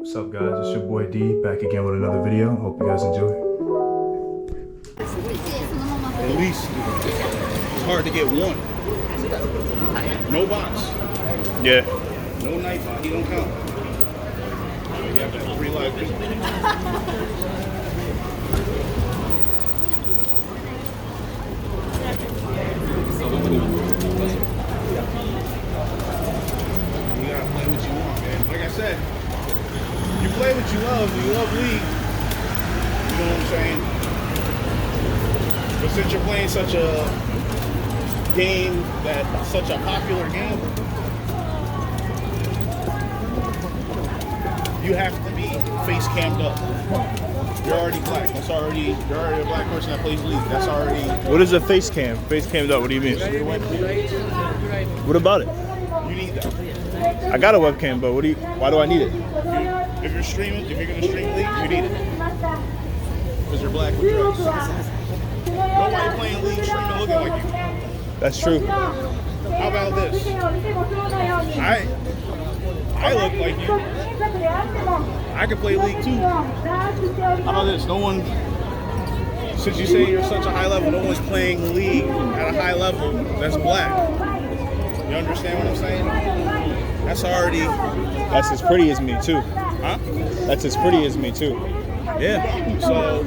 What's up, guys? It's your boy D, back again with another video. Hope you guys enjoy. At least it's hard to get one. No box. Yeah. No knife. He don't count. You have to have 3 live people. You gotta play what you want, man. Like I said, you play what you love. You love League. You know what I'm saying? But since you're playing such a game that's such a popular game, you have to be face cammed up. You're already black. You're already a black person that plays League. That's already. What is a face cam? Face cammed up. What do you mean? What about it? You need that. I got a webcam, but why do I need it? If you're streaming, if you're gonna stream League, you need it. Because you're black with drugs. Nobody playing League streaming looking like you. That's true. How about this? I look like you. I can play League too. How about this? No one, since you say you're such a high level, no one's playing League at a high level that's black. You understand what I'm saying? That's already. That's as pretty as me too. Huh? That's as pretty as me too. Yeah. So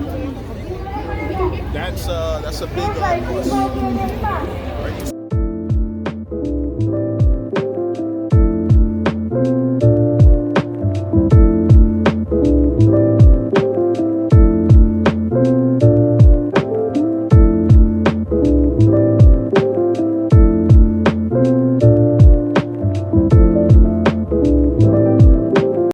that's a big plus.